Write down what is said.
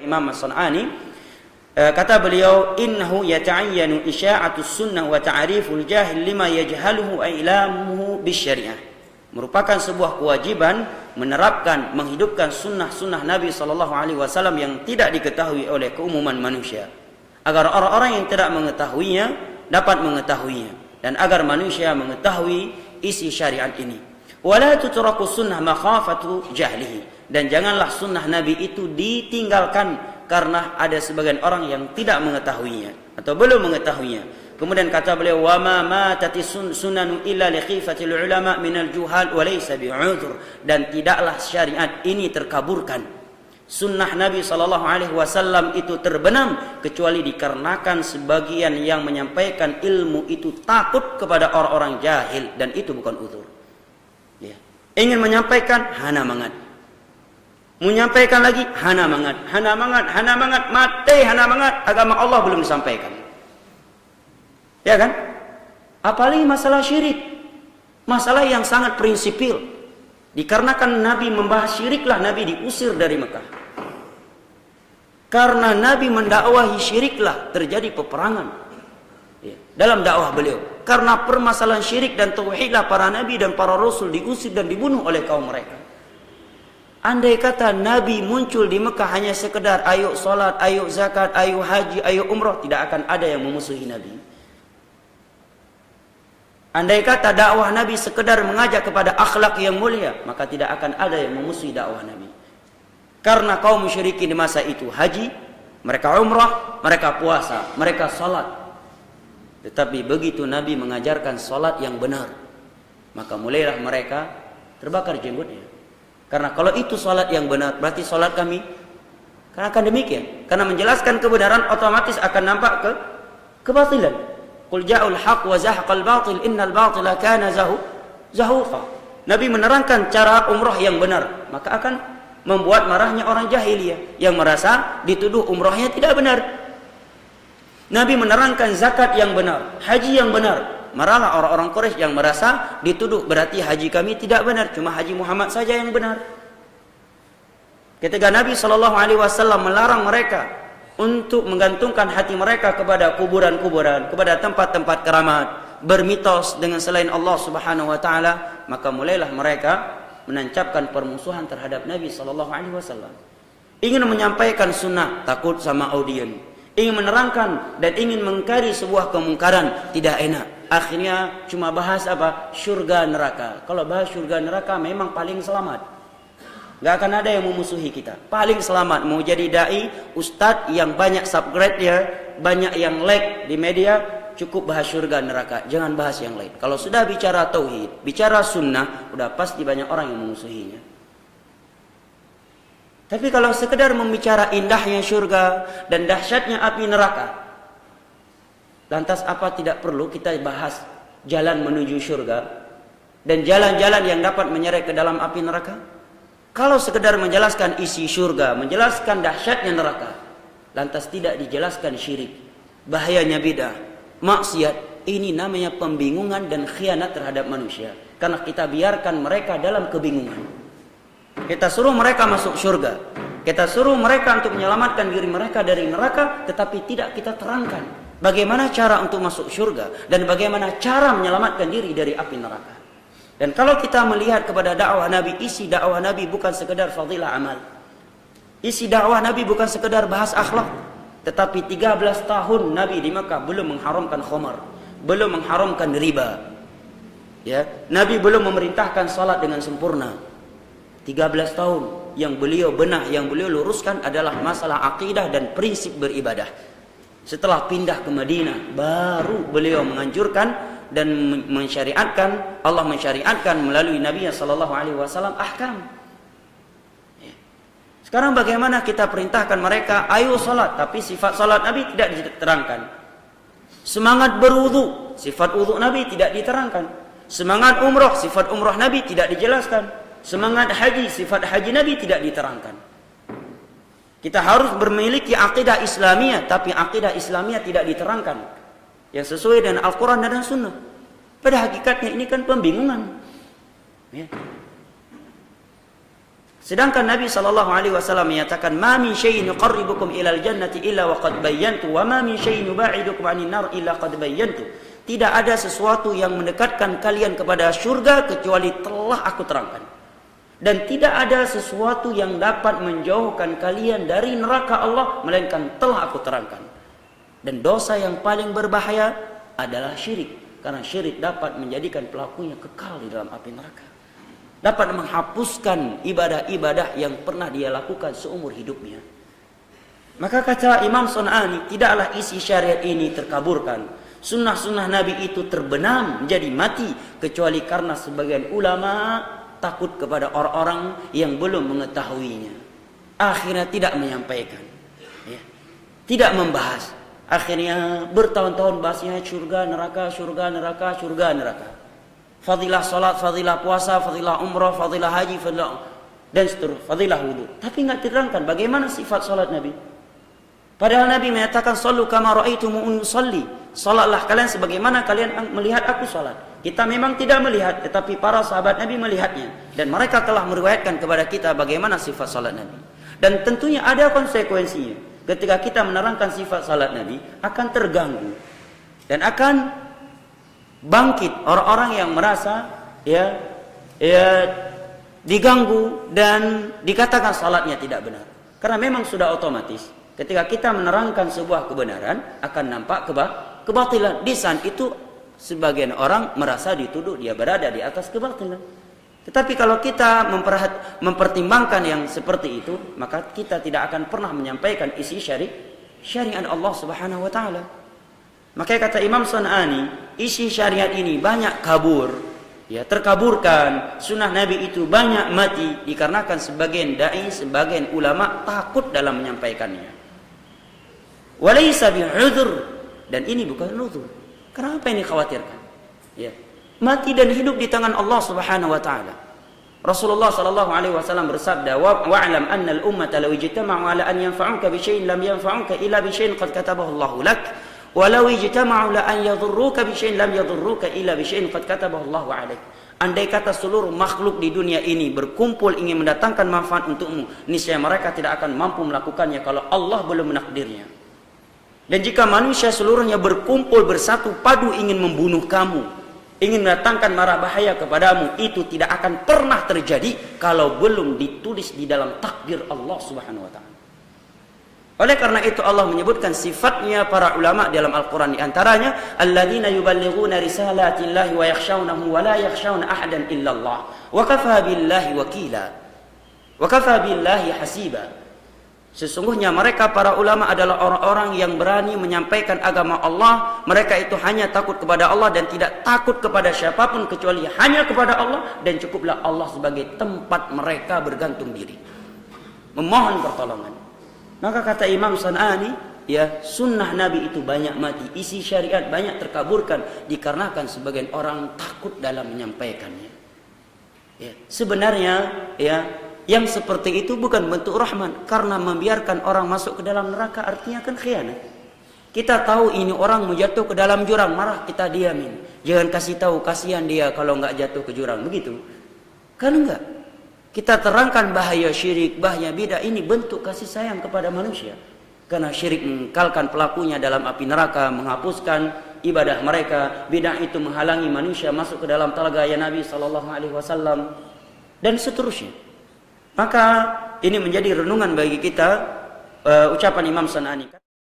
Imam As-San'ani, kata beliau, innahu yata'ayyanu isya'atus sunnah wa ta'riful jahil lima yajhaluhu ailamuhu bisyariah. Merupakan sebuah kewajiban menerapkan, menghidupkan sunnah-sunnah Nabi SAW yang tidak diketahui oleh keumuman manusia, agar orang-orang yang tidak mengetahuinya dapat mengetahuinya, dan agar manusia mengetahui isi syariat ini. Wala tutraku sunnah makhafatu jahlihi, dan janganlah sunnah Nabi itu ditinggalkan karena ada sebagian orang yang tidak mengetahuinya atau belum mengetahuinya. Kemudian kata beliau, wa ma matati sunanu illa li khifatil ulama minal juhal wa laysa bi'udhr, dan tidaklah syariat ini terkaburkan. Sunnah Nabi SAW itu terbenam kecuali dikarenakan sebagian yang menyampaikan ilmu itu takut kepada orang-orang jahil, dan itu bukan uzur. Ya. Ingin menyampaikan, hana mangat. Menyampaikan lagi, hana mangat, hana mangat, hana mangat, mati hana mangat, agama Allah belum disampaikan. Ya kan? Apalagi masalah syirik, masalah yang sangat prinsipil. Dikarenakan Nabi membahas syiriklah Nabi diusir dari Mekah. Karena Nabi mendakwahi syiriklah terjadi peperangan ya, dalam dakwah beliau. Karena permasalahan syirik dan tauhidlah para nabi dan para rasul diusir dan dibunuh oleh kaum mereka. Andai kata Nabi muncul di Mekah hanya sekedar ayo salat, ayo zakat, ayo haji, ayo umrah, tidak akan ada yang memusuhi Nabi. Andai kata dakwah Nabi sekedar mengajak kepada akhlak yang mulia, maka tidak akan ada yang memusuhi dakwah Nabi. Karena kaum musyrikin di masa itu haji, mereka umrah, mereka puasa, mereka salat. Tetapi begitu Nabi mengajarkan salat yang benar, maka mulailah mereka terbakar jenggotnya. Karena kalau itu salat yang benar, berarti salat kami kan akan demikian. Karena menjelaskan kebenaran otomatis akan nampak kebatilan. Qul ja'ul haq wa zahaqal batil innal batila kana zahuqa. Nabi menerangkan cara umrah yang benar, maka akan membuat marahnya orang jahiliyah yang merasa dituduh umrahnya tidak benar. Nabi menerangkan zakat yang benar, haji yang benar, marahlah orang-orang Quraisy yang merasa dituduh berarti haji kami tidak benar, cuma haji Muhammad saja yang benar. Ketika Nabi SAW melarang mereka untuk menggantungkan hati mereka kepada kuburan-kuburan, kepada tempat-tempat keramat, bermitos dengan selain Allah Subhanahu wa taala, maka mulailah mereka menancapkan permusuhan terhadap Nabi SAW. Ingin menyampaikan sunnah, takut sama audien. Ingin menerangkan dan ingin mengingkari sebuah kemungkaran, tidak enak. Akhirnya cuma bahas apa? Surga neraka. Kalau bahas surga neraka memang paling selamat. Gak akan ada yang memusuhi kita. Paling selamat mau jadi dai, ustadz yang banyak subscribe ya, banyak yang like di media, cukup bahas surga neraka, jangan bahas yang lain. Kalau sudah bicara tauhid, bicara sunnah, udah pasti banyak orang yang memusuhinya. Tapi kalau sekedar membicara indahnya surga dan dahsyatnya api neraka, lantas apa tidak perlu kita bahas jalan menuju surga dan jalan-jalan yang dapat menyeret ke dalam api neraka? Kalau sekedar menjelaskan isi surga, menjelaskan dahsyatnya neraka, lantas tidak dijelaskan syirik, bahayanya bidah, maksiat, ini namanya pembingungan dan khianat terhadap manusia. Karena kita biarkan mereka dalam kebingungan. Kita suruh mereka masuk surga, kita suruh mereka untuk menyelamatkan diri mereka dari neraka, tetapi tidak kita terangkan bagaimana cara untuk masuk surga dan bagaimana cara menyelamatkan diri dari api neraka. Dan kalau kita melihat kepada dakwah Nabi, isi dakwah Nabi bukan sekedar fadilah amal. Isi dakwah Nabi bukan sekedar bahas akhlak. Tetapi 13 tahun Nabi di Makkah belum mengharamkan khamar, belum mengharamkan riba. Ya, Nabi belum memerintahkan salat dengan sempurna. 13 tahun yang beliau benah, yang beliau luruskan adalah masalah akidah dan prinsip beribadah. Setelah pindah ke Madinah, baru beliau menganjurkan dan mensyariatkan, Allah mensyariatkan melalui Nabi SAW ahkam. Sekarang bagaimana kita perintahkan mereka ayo salat, tapi sifat salat Nabi tidak diterangkan. Semangat berwudu, sifat wudu Nabi tidak diterangkan. Semangat umrah, sifat umrah Nabi tidak dijelaskan. Semangat haji, sifat haji Nabi tidak diterangkan. Kita harus memiliki akidah Islamiyah, tapi akidah Islamiyah tidak diterangkan yang sesuai dengan Al-Quran dan Sunnah. Pada hakikatnya ini kan pembingungan ya. Sedangkan Nabi SAW menyatakan, "Ma min syai'in yuqarribukum ilal jannati illa wa qad bayyantu, wa ma min syai'in yuba'idukum 'anil nar illa qad bayyantu." Tidak ada sesuatu yang mendekatkan kalian kepada surga kecuali telah aku terangkan. Dan tidak ada sesuatu yang dapat menjauhkan kalian dari neraka Allah melainkan telah aku terangkan. Dan dosa yang paling berbahaya adalah syirik, karena syirik dapat menjadikan pelakunya kekal di dalam api neraka. Dapat menghapuskan ibadah-ibadah yang pernah dia lakukan seumur hidupnya. Maka kata Imam Sun'ani, tidaklah isi syariat ini terkaburkan. Sunnah-sunnah Nabi itu terbenam menjadi mati, kecuali karena sebagian ulama takut kepada orang-orang yang belum mengetahuinya. Akhirnya tidak menyampaikan, ya, tidak membahas. Akhirnya bertahun-tahun bahasnya surga, neraka, surga, neraka, surga, neraka. Fadilah salat, fadilah puasa, fadilah umrah, fadilah haji, fadilah dan seterusnya, fadilah wudu. Tapi enggak diterangkan bagaimana sifat salat Nabi. Padahal Nabi menyatakan, "Shallu kama ra'aitumuni usalli." Salatlah kalian sebagaimana kalian melihat aku salat. Kita memang tidak melihat, tetapi para sahabat Nabi melihatnya, dan mereka telah meriwayatkan kepada kita bagaimana sifat salat Nabi. Dan tentunya ada konsekuensinya. Ketika kita menerangkan sifat salat Nabi, akan terganggu dan akan bangkit orang-orang yang merasa diganggu dan dikatakan salatnya tidak benar. Karena memang sudah otomatis ketika kita menerangkan sebuah kebenaran akan nampak kebatilan. Di saat itu sebagian orang merasa dituduh dia berada di atas kebatilan. Tetapi kalau kita mempertimbangkan yang seperti itu, maka kita tidak akan pernah menyampaikan isi syariat Allah Subhanahu wa taala. Maka kata Imam Sun'ani, isi syariat ini banyak kabur, ya, terkaburkan. Sunnah Nabi itu banyak mati dikarenakan sebagian dai, sebagian ulama takut dalam menyampaikannya. Walaysa bi'udhr, dan ini bukan udhur. Kenapa ini khawatirkan? Ya. Mati dan hidup di tangan Allah Subhanahu wa taala. Rasulullah sallallahu alaihi wasallam bersabda, "Wa'lam anna al-ummata law ijtama'u 'ala an yanfa'uka bi syai'in lam yanfa'uka illa bi syai'in qad katabahu Allahu lak, wa law ijtama'u 'ala an yadhurruka bi syai'in lam yadhurruka illa bi syai'in qad katabahu Allahu 'alaik." Andai kata seluruh makhluk di dunia ini berkumpul ingin mendatangkan manfaat untukmu, niscaya mereka tidak akan mampu melakukannya kalau Allah belum menakdirnya. Dan jika manusia seluruhnya berkumpul bersatu padu ingin membunuh kamu, ingin mendatangkan mara bahaya kepadamu, itu tidak akan pernah terjadi kalau belum ditulis di dalam takdir Allah Subhanahu wa taala. Oleh karena itu Allah menyebutkan sifatnya para ulama dalam Al-Qur'an, di antaranya alladzina yuballighuna risalatillahi wa yakhshawnahu wa la yakhshawna ahadan illallah wa kafa billahi wakila wa kafa billahi hasiba. Sesungguhnya mereka para ulama adalah orang-orang yang berani menyampaikan agama Allah. Mereka itu hanya takut kepada Allah dan tidak takut kepada siapapun kecuali hanya kepada Allah, dan cukuplah Allah sebagai tempat mereka bergantung diri, memohon pertolongan. Maka kata Imam Sun'ani, ya, sunnah Nabi itu banyak mati, isi syariat banyak terkaburkan dikarenakan sebagian orang takut dalam menyampaikannya. Ya, sebenarnya ya, yang seperti itu bukan bentuk rahman, karena membiarkan orang masuk ke dalam neraka artinya kan khianat. Kita tahu ini orang mau jatuh ke dalam jurang, marah kita diamin. Jangan kasih tahu, kasihan dia kalau nggak jatuh ke jurang, begitu. Kan enggak. Kita terangkan bahaya syirik, bahaya bidah, ini bentuk kasih sayang kepada manusia. Karena syirik mengekalkan pelakunya dalam api neraka, menghapuskan ibadah mereka. Bidah itu menghalangi manusia masuk ke dalam telaga ya Nabi sallallahu alaihi wasallam dan seterusnya. Maka ini menjadi renungan bagi kita ucapan Imam Sun'ani.